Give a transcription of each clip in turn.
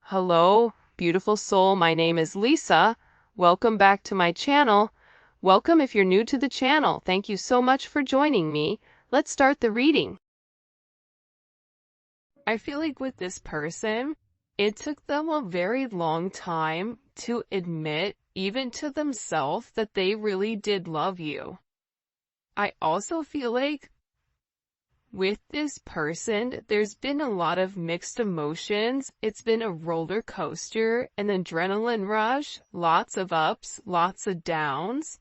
Hello, beautiful soul. My name is Lisa. Welcome back to my channel. Welcome if you're new to the channel. Thank you so much for joining me. Let's start the reading. I feel like with this person, it took them a very long time to admit, even to themselves, that they really did love you. I also feel like with this person, there's been a lot of mixed emotions. It's been a roller coaster, an adrenaline rush, lots of ups, lots of downs,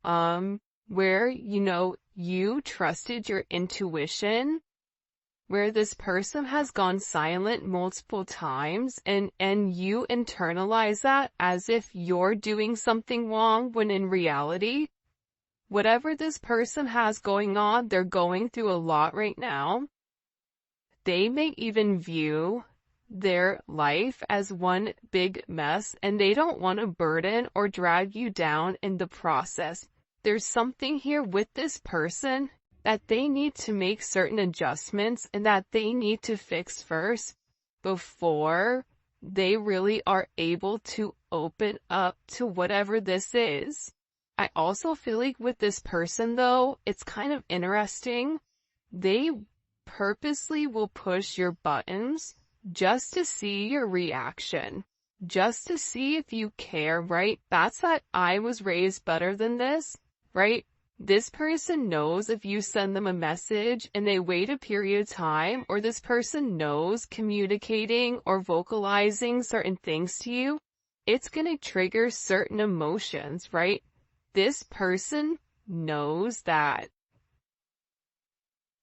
where, you trusted your intuition, where this person has gone silent multiple times and you internalize that as if you're doing something wrong when in reality, whatever this person has going on, they're going through a lot right now. They may even view their life as one big mess, and they don't want to burden or drag you down in the process. There's something here with this person that they need to make certain adjustments and that they need to fix first before they really are able to open up to whatever this is. I also feel like with this person, though, it's kind of interesting. They purposely will push your buttons just to see your reaction, just to see if you care, right? That's that I was raised better than this, right? This person knows if you send them a message and they wait a period of time, or this person knows communicating or vocalizing certain things to you, it's going to trigger certain emotions, right? This person knows that.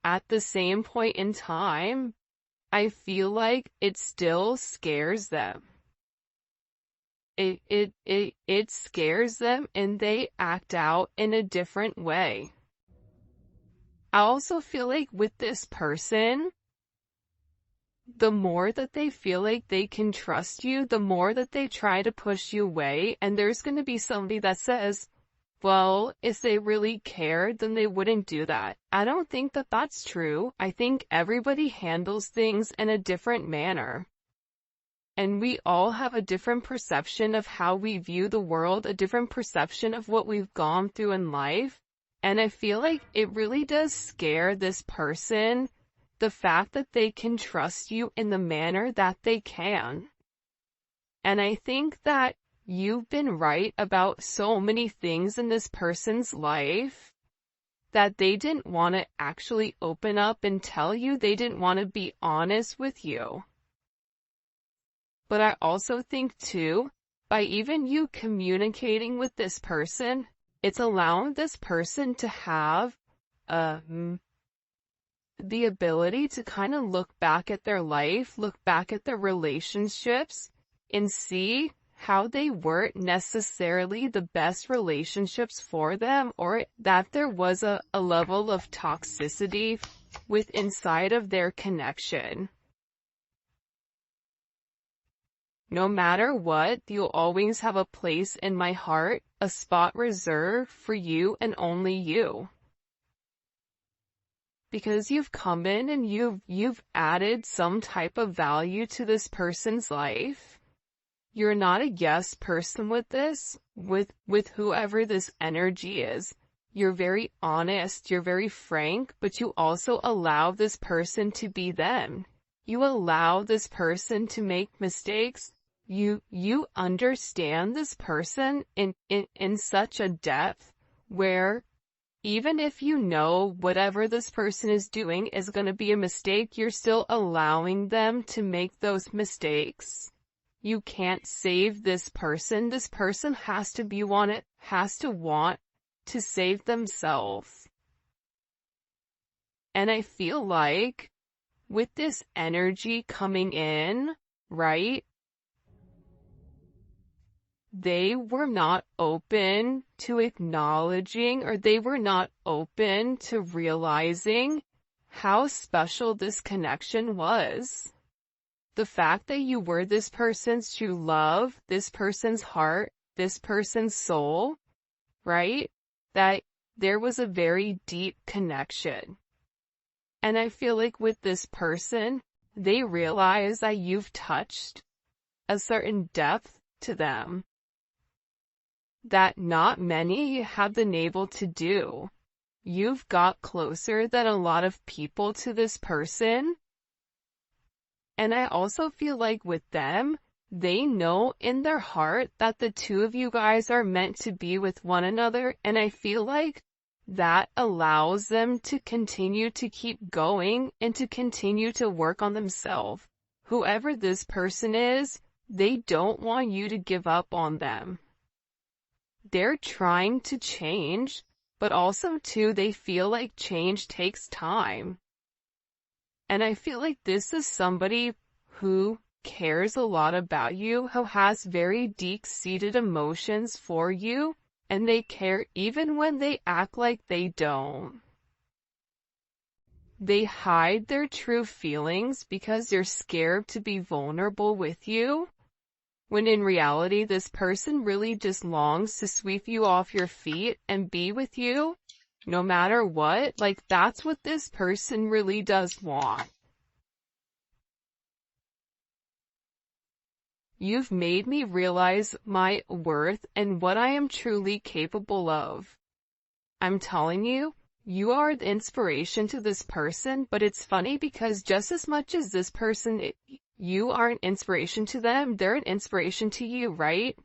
At the same point in time, I feel like it still scares them. It scares them and they act out in a different way. I also feel like with this person, the more that they feel like they can trust you, the more that they try to push you away, and there's going to be somebody that says, well, if they really cared, then they wouldn't do that. I don't think that that's true. I think everybody handles things in a different manner. And we all have a different perception of how we view the world, a different perception of what we've gone through in life. And I feel like it really does scare this person, the fact that they can trust you in the manner that they can. And I think that you've been right about so many things in this person's life that they didn't want to actually open up and tell you. They didn't want to be honest with you. But I also think too, by even you communicating with this person, it's allowing this person to have the ability to kind of look back at their life, look back at their relationships, and see how they weren't necessarily the best relationships for them, or that there was a level of toxicity with inside of their connection. No matter what, you'll always have a place in my heart, a spot reserved for you and only you. Because you've come in and you've added some type of value to this person's life. You're not a yes person with this, with whoever this energy is. You're very honest, you're very frank, but you also allow this person to be them. You allow this person to make mistakes. You understand this person in such a depth where even if you know whatever this person is doing is going to be a mistake, you're still allowing them to make those mistakes. You can't save this person. This person has to want to save themselves. And I feel like with this energy coming in, right? They were not open to acknowledging, or they were not open to realizing how special this connection was. The fact that you were this person's true love, this person's heart, this person's soul, right? That there was a very deep connection. And I feel like with this person, they realize that you've touched a certain depth to them that not many have been able to do. You've got closer than a lot of people to this person. And I also feel like with them, they know in their heart that the two of you guys are meant to be with one another. And I feel like that allows them to continue to keep going and to continue to work on themselves. Whoever this person is, they don't want you to give up on them. They're trying to change, but also too, they feel like change takes time. And I feel like this is somebody who cares a lot about you, who has very deep-seated emotions for you, and they care even when they act like they don't. They hide their true feelings because they're scared to be vulnerable with you, when in reality this person really just longs to sweep you off your feet and be with you, no matter what. Like, that's what this person really does want. You've made me realize my worth and what I am truly capable of. I'm telling you, you are the inspiration to this person, but it's funny because just as much as this person, you are an inspiration to them, they're an inspiration to you, right?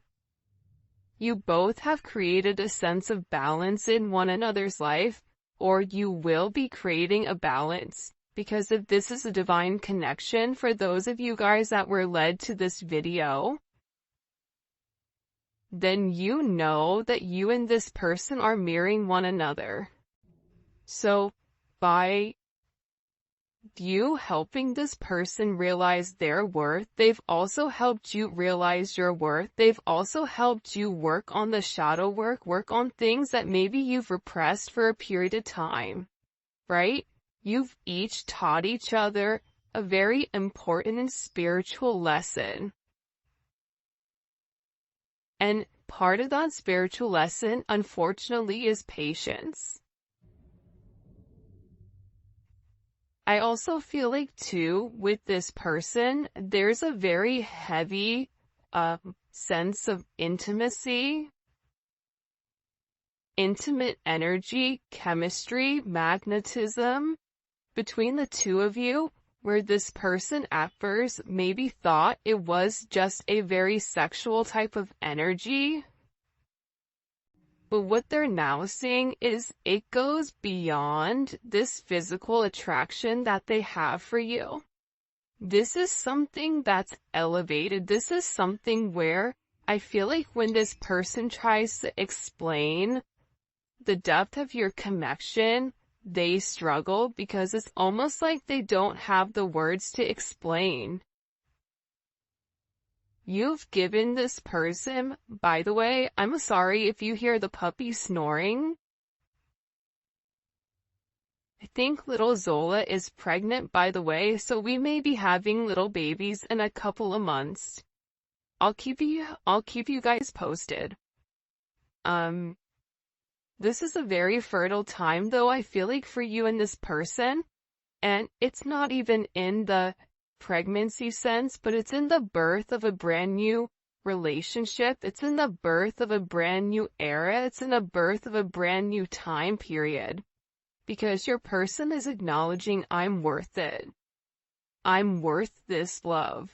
You both have created a sense of balance in one another's life, or you will be creating a balance. Because if this is a divine connection for those of you guys that were led to this video, then you know that you and this person are mirroring one another. So, by you helping this person realize their worth, they've also helped you realize your worth. They've also helped you work on the shadow work on things that maybe you've repressed for a period of time, right? You've each taught each other a very important and spiritual lesson. And part of that spiritual lesson, unfortunately, is patience. I also feel like, too, with this person, there's a very heavy sense of intimacy, intimate energy, chemistry, magnetism between the two of you, where this person at first maybe thought it was just a very sexual type of energy. But what they're now seeing is it goes beyond this physical attraction that they have for you. This is something that's elevated. This is something where I feel like when this person tries to explain the depth of your connection, they struggle because it's almost like they don't have the words to explain. You've given this person, by the way, I'm sorry if you hear the puppy snoring. I think little Zola is pregnant, by the way, so we may be having little babies in a couple of months. I'll keep you guys posted. This is a very fertile time, though, I feel like, for you and this person. And it's not even in the pregnancy sense, but it's in the birth of a brand new relationship. It's in the birth of a brand new era. It's in the birth of a brand new time period. Because your person is acknowledging, I'm worth it. I'm worth this love.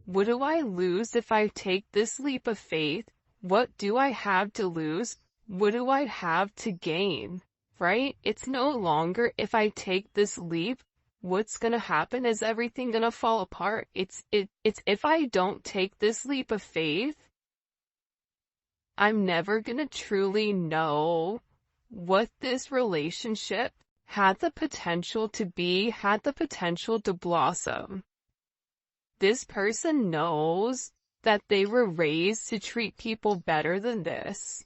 What do I lose if I take this leap of faith? What do I have to lose? What do I have to gain? Right? It's no longer if I take this leap, what's gonna happen? Is everything gonna fall apart? It's if I don't take this leap of faith, I'm never gonna truly know what this relationship had the potential to be, had the potential to blossom. This person knows that they were raised to treat people better than this.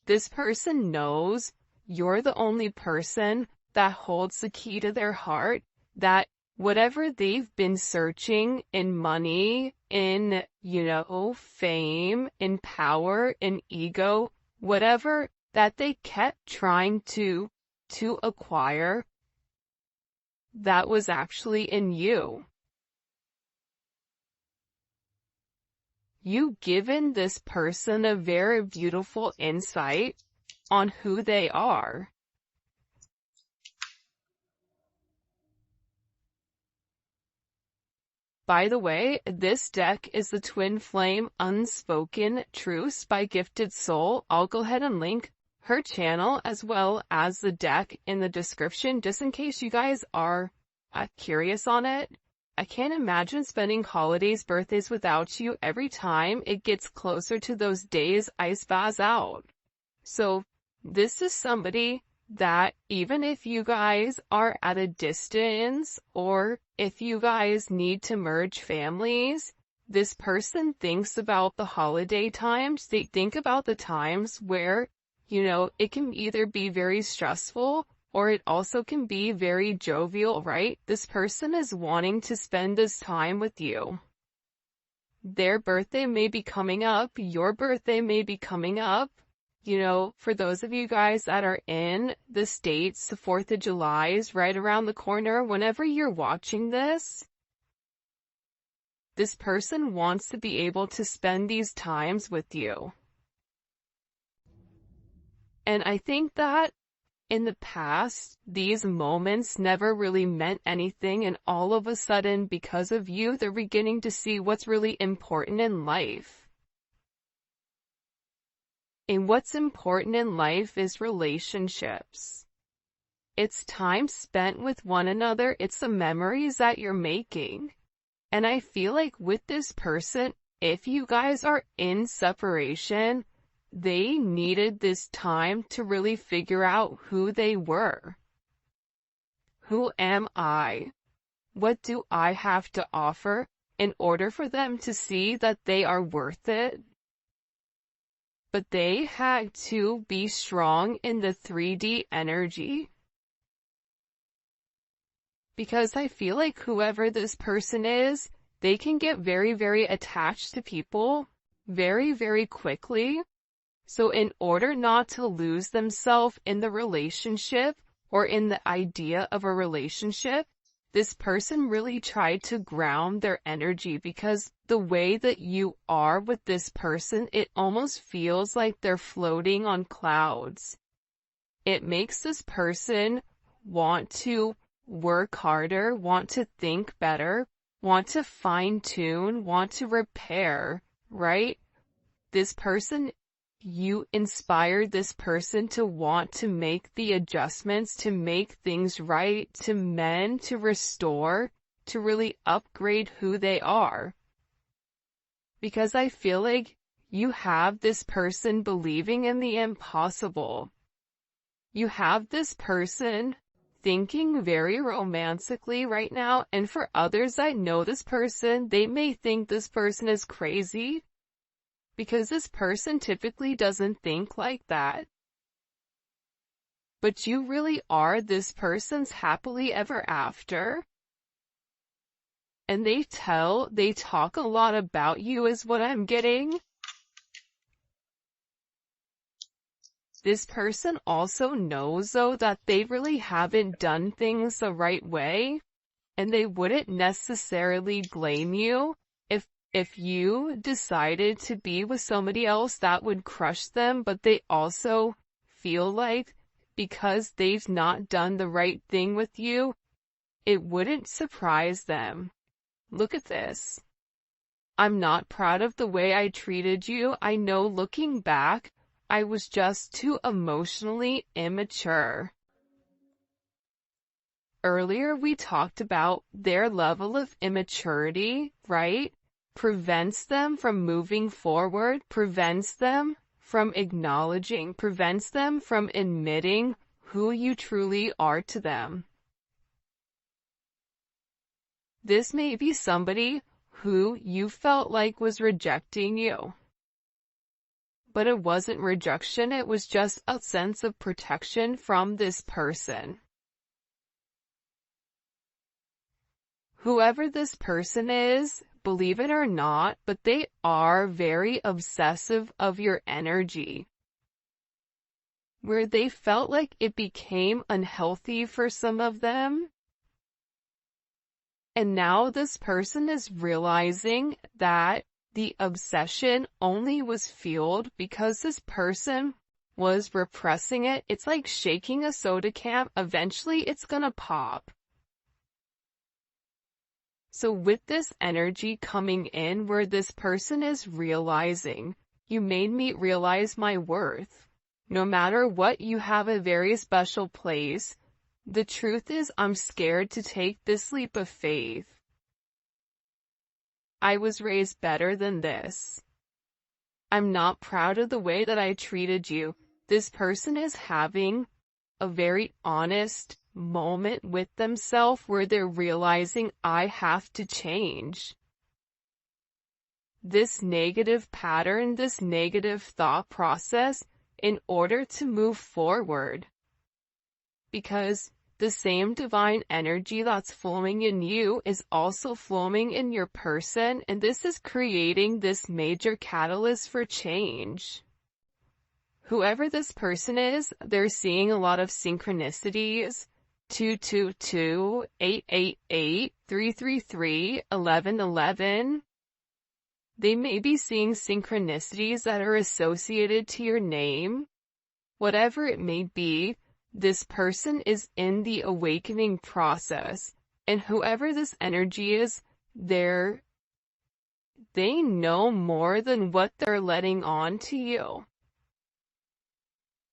This person knows you're the only person that holds the key to their heart, that whatever they've been searching in money, in, fame, in power, in ego, whatever that they kept trying to acquire, that was actually in you. you've given this person a very beautiful insight on who they are. By the way, this deck is the Twin Flame Unspoken Truths by Gifted Soul. I'll go ahead and link her channel as well as the deck in the description, just in case you guys are curious on it. I can't imagine spending holidays, birthdays without you. Every time it gets closer to those days, I spaz out. So this is somebody that even if you guys are at a distance or if you guys need to merge families, this person thinks about the holiday times. They think about the times where, it can either be very stressful or it also can be very jovial, right? This person is wanting to spend this time with you. Their birthday may be coming up. Your birthday may be coming up. For those of you guys that are in the States, the 4th of July is right around the corner. Whenever you're watching this person wants to be able to spend these times with you. And I think that in the past, these moments never really meant anything, and all of a sudden, because of you, they're beginning to see what's really important in life. And what's important in life is relationships. It's time spent with one another. It's the memories that you're making. And I feel like with this person, if you guys are in separation, they needed this time to really figure out who they were. Who am I? What do I have to offer in order for them to see that they are worth it? But they had to be strong in the 3D energy. Because I feel like whoever this person is, they can get very, very attached to people very, very quickly. So in order not to lose themselves in the relationship or in the idea of a relationship, this person really tried to ground their energy, because the way that you are with this person, it almost feels like they're floating on clouds. It makes this person want to work harder, want to think better, want to fine-tune, want to repair, right? This person, you inspired this person to want to make the adjustments, to make things right, to mend, to restore, to really upgrade who they are. Because I feel like you have this person believing in the impossible. You have this person thinking very romantically right now, and for others that know this person, they may think this person is crazy, because this person typically doesn't think like that. But you really are this person's happily ever after. And they talk a lot about you is what I'm getting. This person also knows, though, that they really haven't done things the right way, and they wouldn't necessarily blame you if you decided to be with somebody else that would crush them, but they also feel like because they've not done the right thing with you, it wouldn't surprise them. Look at this. I'm not proud of the way I treated you. I know looking back, I was just too emotionally immature. Earlier we talked about their level of immaturity, right? Prevents them from moving forward, prevents them from acknowledging, prevents them from admitting who you truly are to them. This may be somebody who you felt like was rejecting you. But it wasn't rejection, it was just a sense of protection from this person. Whoever this person is, believe it or not, but they are very obsessive of your energy. Where they felt like it became unhealthy for some of them. And now this person is realizing that The obsession only was fueled because this person was repressing it. It's like shaking a soda can. Eventually, it's gonna pop. So with this energy coming in where this person is realizing, you made me realize my worth. No matter what, you have a very special place. The truth is, I'm scared to take this leap of faith. I was raised better than this. I'm not proud of the way that I treated you. This person is having a very honest moment with themselves where they're realizing, I have to change. This negative pattern, this negative thought process, in order to move forward. Because the same divine energy that's flowing in you is also flowing in your person, and this is creating this major catalyst for change. Whoever this person is, they're seeing a lot of synchronicities. 222, 888, 333, 1111. They may be seeing synchronicities that are associated to your name. Whatever it may be, this person is in the awakening process, and whoever this energy is, they know more than what they're letting on to you.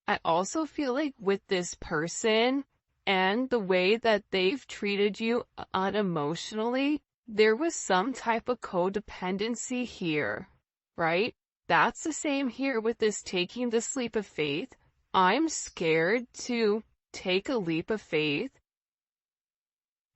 I also feel like with this person and the way that they've treated you unemotionally, there was some type of codependency here, right? That's the same here with this taking this leap of faith. I'm scared to take a leap of faith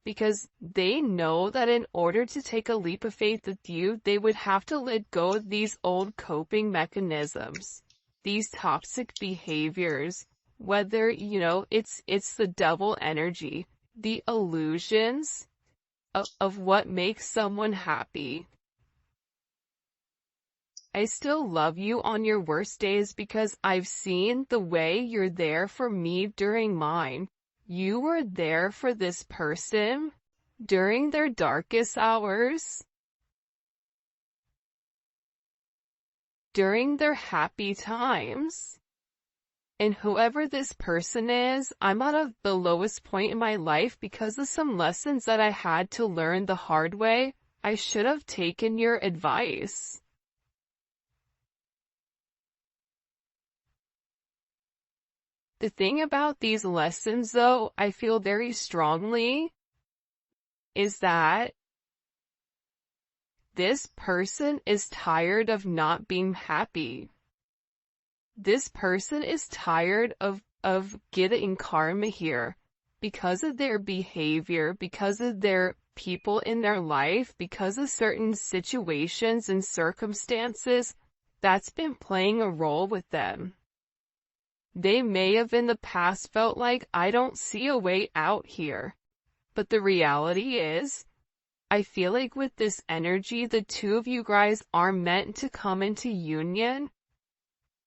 because they know that in order to take a leap of faith with you, they would have to let go of these old coping mechanisms, these toxic behaviors, whether, it's the double energy, the illusions of what makes someone happy. I still love you on your worst days because I've seen the way you're there for me during mine. You were there for this person during their darkest hours, during their happy times. And whoever this person is, I'm at the lowest point in my life because of some lessons that I had to learn the hard way. I should have taken your advice. The thing about these lessons, though, I feel very strongly, is that this person is tired of not being happy. This person is tired of getting karma here because of their behavior, because of their people in their life, because of certain situations and circumstances that's been playing a role with them. They may have in the past felt like, I don't see a way out here. But the reality is, I feel like with this energy, the two of you guys are meant to come into union.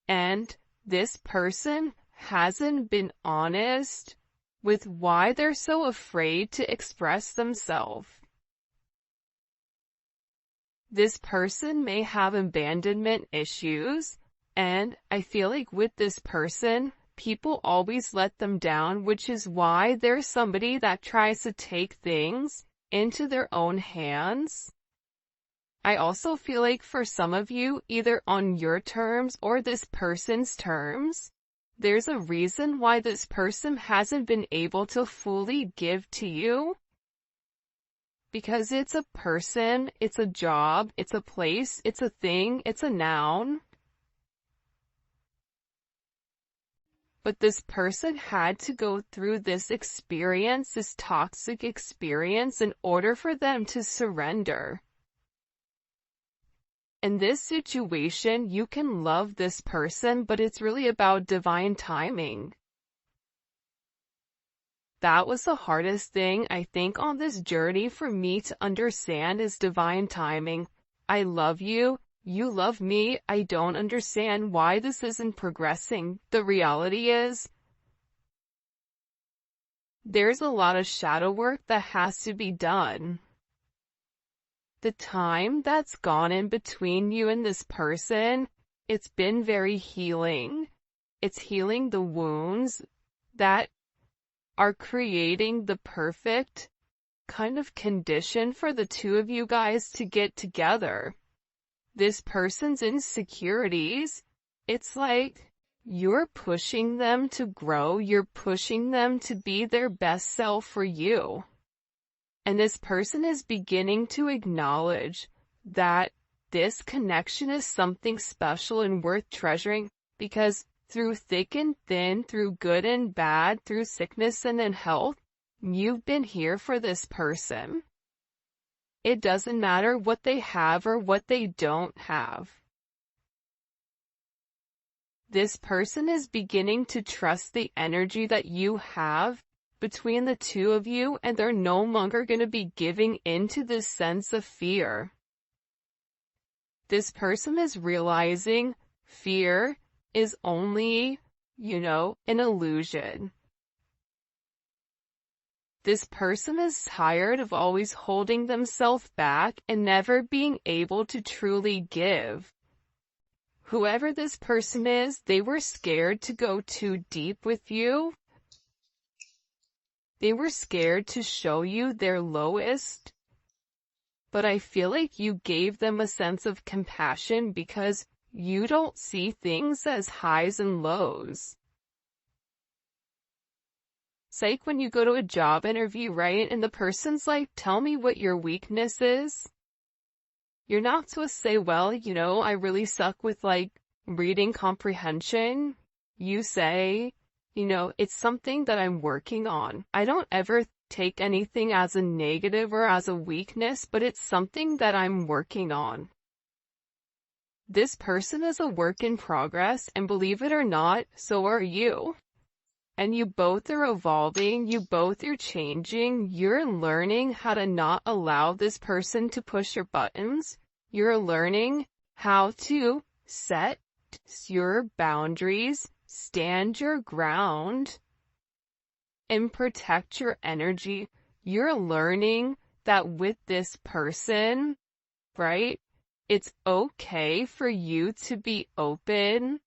And this person hasn't been honest with why they're so afraid to express themselves. This person may have abandonment issues. And I feel like with this person, people always let them down, which is why there's somebody that tries to take things into their own hands. I also feel like for some of you, either on your terms or this person's terms, there's a reason why this person hasn't been able to fully give to you. Because it's a person, it's a job, it's a place, it's a thing, it's a noun. But this person had to go through this experience, this toxic experience, in order for them to surrender. In this situation, you can love this person, but it's really about divine timing. That was the hardest thing, I think, on this journey for me to understand is divine timing. I love you. You love me. I don't understand why this isn't progressing. The reality is, there's a lot of shadow work that has to be done. The time that's gone in between you and this person, it's been very healing. It's healing the wounds that are creating the perfect kind of condition for the two of you guys to get together. This person's insecurities, it's like you're pushing them to grow, you're pushing them to be their best self for you. And this person is beginning to acknowledge that this connection is something special and worth treasuring, because through thick and thin, through good and bad, through sickness and in health, you've been here for this person. It doesn't matter what they have or what they don't have. This person is beginning to trust the energy that you have between the two of you, and they're no longer going to be giving into this sense of fear. This person is realizing fear is only, an illusion. This person is tired of always holding themselves back and never being able to truly give. Whoever this person is, they were scared to go too deep with you. They were scared to show you their lowest. But I feel like you gave them a sense of compassion because you don't see things as highs and lows. It's like when you go to a job interview, right? And the person's like, tell me what your weakness is. You're not supposed to say, well, I really suck with reading comprehension. You say, it's something that I'm working on. I don't ever take anything as a negative or as a weakness, but it's something that I'm working on. This person is a work in progress, and believe it or not, so are you. And you both are evolving, you both are changing, you're learning how to not allow this person to push your buttons. You're learning how to set your boundaries, stand your ground, and protect your energy. You're learning that with this person, right, it's okay for you to be open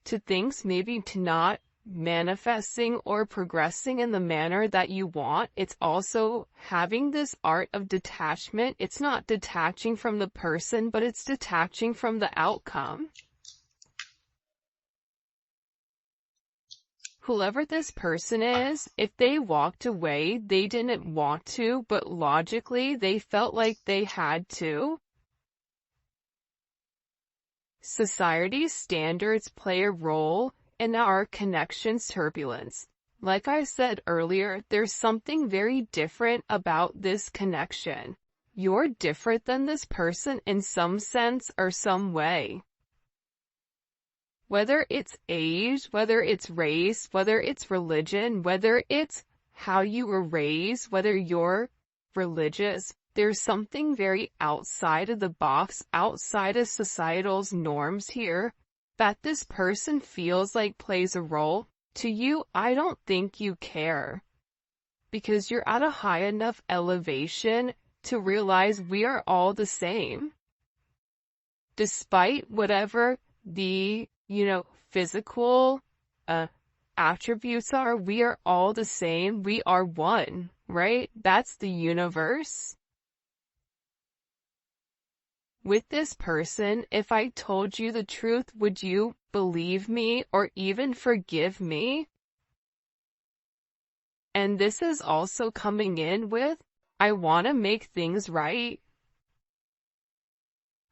to things maybe to not manifesting or progressing in the manner that you want. It's also having this art of detachment. It's not detaching from the person, but it's detaching from the outcome. Whoever this person is, if they walked away, they didn't want to, but logically they felt like they had to. Society's standards play a role in our connection's turbulence. Like I said earlier, there's something very different about this connection. You're different than this person in some sense or some way. Whether it's age, whether it's race, whether it's religion, whether it's how you were raised, whether you're religious, there's something very outside of the box, outside of societal's norms here, that this person feels like plays a role. To you, I don't think you care. Because you're at a high enough elevation to realize we are all the same. Despite whatever the, physical attributes are, we are all the same. We are one, right? That's the universe. With this person, if I told you the truth, would you believe me or even forgive me? And this is also coming in with, I want to make things right.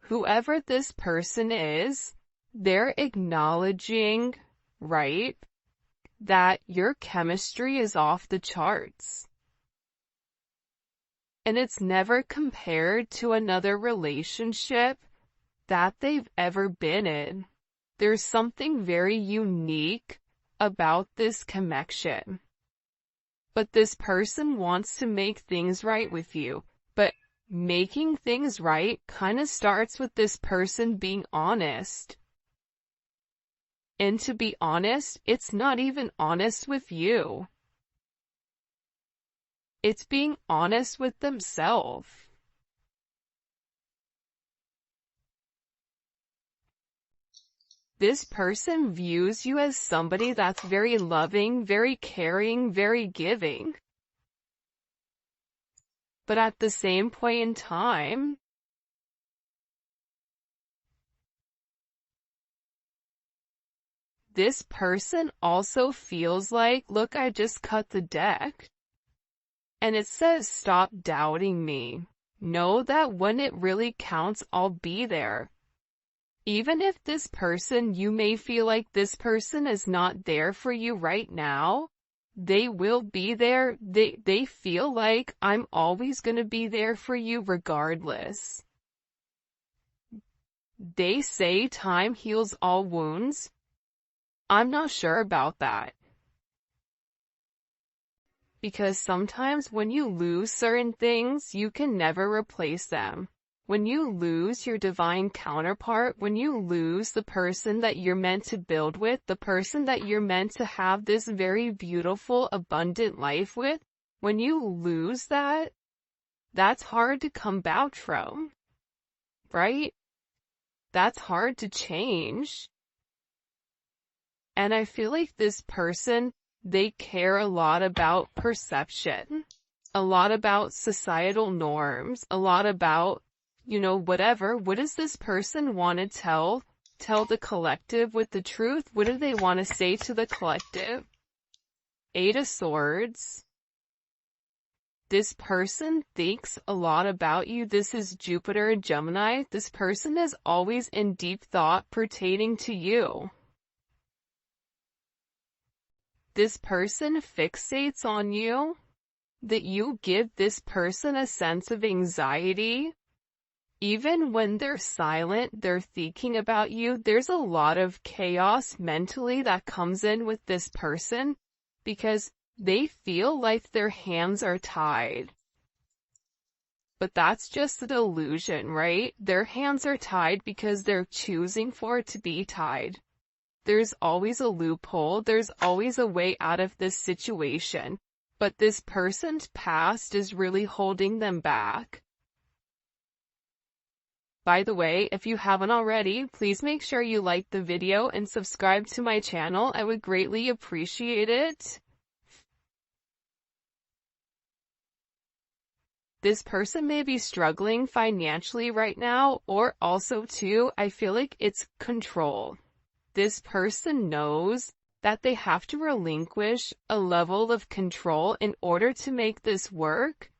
Whoever this person is, they're acknowledging, right, that your chemistry is off the charts. And it's never compared to another relationship that they've ever been in. There's something very unique about this connection. But this person wants to make things right with you. But making things right kind of starts with this person being honest. And to be honest, it's not even honest with you. It's being honest with themselves. This person views you as somebody that's very loving, very caring, very giving. But at the same point in time, this person also feels like, look, I just cut the deck. And it says, stop doubting me. Know that when it really counts, I'll be there. Even if this person, you may feel like this person is not there for you right now, they will be there. They feel like I'm always going to be there for you regardless. They say time heals all wounds. I'm not sure about that. Because sometimes when you lose certain things, you can never replace them. When you lose your divine counterpart, when you lose the person that you're meant to build with, the person that you're meant to have this very beautiful, abundant life with, when you lose that, that's hard to come back from, right? That's hard to change. And I feel like this person, they care a lot about perception, a lot about societal norms, a lot about, whatever. What does this person want to tell the collective with the truth? What do they want to say to the collective? Eight of Swords. This person thinks a lot about you. This is Jupiter and Gemini. This person is always in deep thought pertaining to you. This person fixates on you, that you give this person a sense of anxiety. Even when they're silent, they're thinking about you. There's a lot of chaos mentally that comes in with this person because they feel like their hands are tied. But that's just an illusion, right? Their hands are tied because they're choosing for it to be tied. There's always a loophole. There's always a way out of this situation. But this person's past is really holding them back. By the way, if you haven't already, please make sure you like the video and subscribe to my channel. I would greatly appreciate it. This person may be struggling financially right now, or also too, I feel like it's control. This person knows that they have to relinquish a level of control in order to make this work.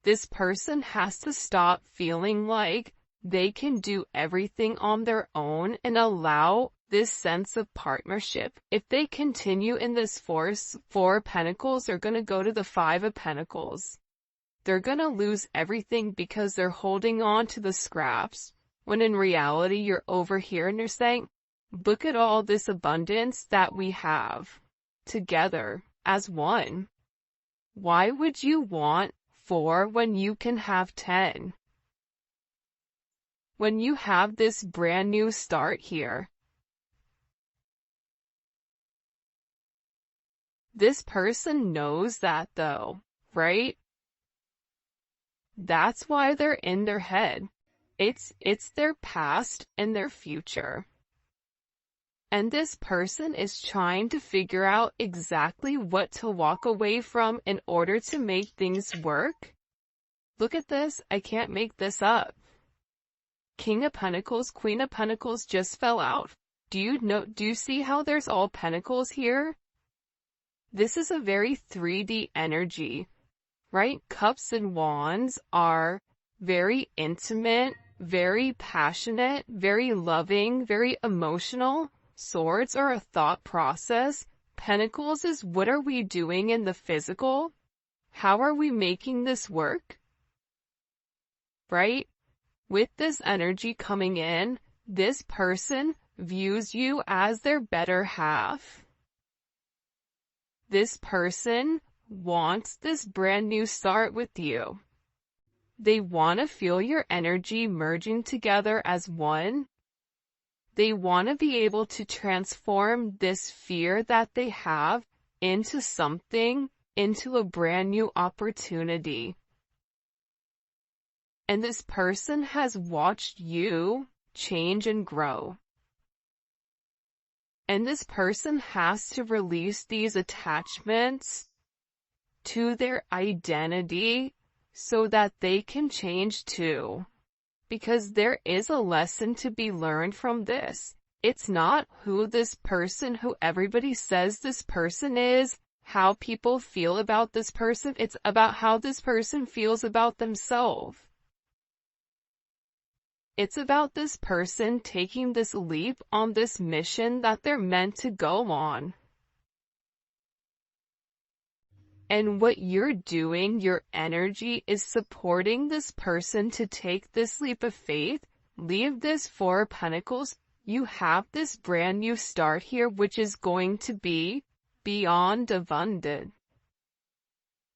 This person has to stop feeling like they can do everything on their own and allow this sense of partnership. If they continue in this Four of Pentacles, they're going to go to the Five of Pentacles. They're going to lose everything because they're holding on to the scraps. When in reality, you're over here and you're saying, look at all this abundance that we have together as one. Why would you want 4 when you can have 10? When you have this brand new start here. This person knows that though, right? That's why they're in their head. It's their past and their future. And this person is trying to figure out exactly what to walk away from in order to make things work. Look at this, I can't make this up. King of Pentacles, Queen of Pentacles just fell out. Do you see how there's all pentacles here? This is a very 3D energy, right? Cups and Wands are very intimate, very passionate, very loving, very emotional. Swords are a thought process. Pentacles is what are we doing in the physical? How are we making this work? Right? With this energy coming in, this person views you as their better half. This person wants this brand new start with you. They want to feel your energy merging together as one. They want to be able to transform this fear that they have into something, into a brand new opportunity. And this person has watched you change and grow. And this person has to release these attachments to their identity so that they can change too. Because there is a lesson to be learned from this. It's not who this person, who everybody says this person is, how people feel about this person. It's about how this person feels about themselves. It's about this person taking this leap on this mission that they're meant to go on. And what you're doing, your energy, is supporting this person to take this leap of faith, leave this Four of Pentacles. You have this brand new start here, which is going to be beyond abundant.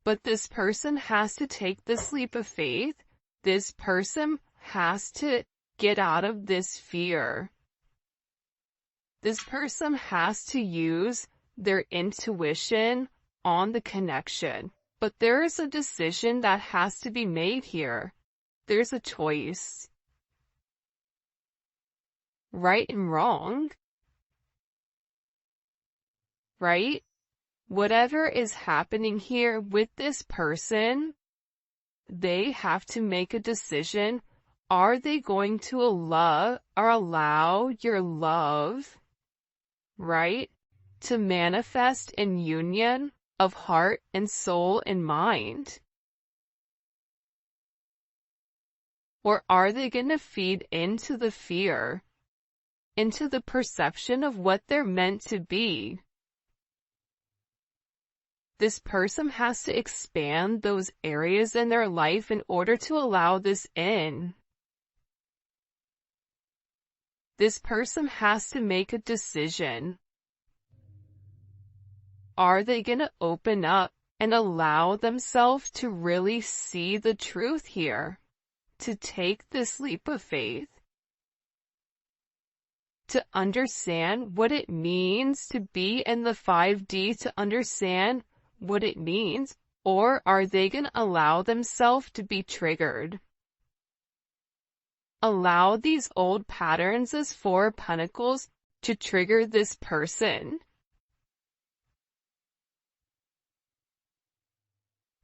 But this person has to take this leap of faith. This person has to get out of this fear. This person has to use their intuition on the connection. But there is a decision that has to be made here. There's a choice. Right and wrong. Right? Whatever is happening here with this person, they have to make a decision. Are they going to allow your love, right, to manifest in union of heart and soul and mind? Or are they going to feed into the fear, into the perception of what they're meant to be? This person has to expand those areas in their life in order to allow this in. This person has to make a decision. Are they going to open up and allow themselves to really see the truth here? To take this leap of faith? To understand what it means to be in the 5D, to understand what it means? Or are they going to allow themselves to be triggered? Allow these old patterns as Four of Pentacles to trigger this person.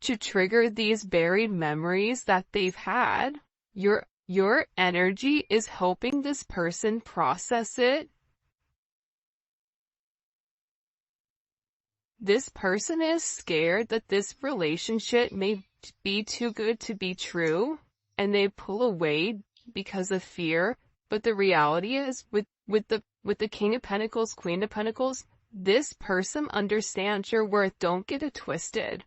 To trigger these buried memories that they've had. Your energy is helping this person process it. This person is scared that this relationship may be too good to be true, and they pull away because of fear. But the reality is, with the King of Pentacles, Queen of Pentacles, this person understands your worth. Don't get it twisted.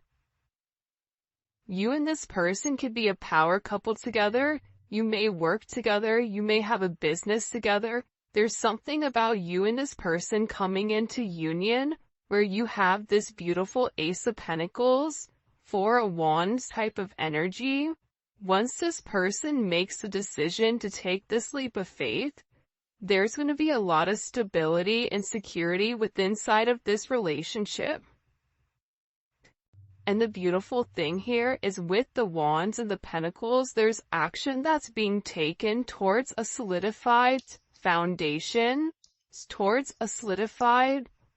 You and this person could be a power couple together. You may work together. You may have a business together. There's something about you and this person coming into union where you have this beautiful Ace of Pentacles, Four of Wands type of energy. Once this person makes the decision to take this leap of faith, there's going to be a lot of stability and security within inside of this relationship. And the beautiful thing here is, with the Wands and the Pentacles, there's action that's being taken towards a solidified foundation, towards a solidified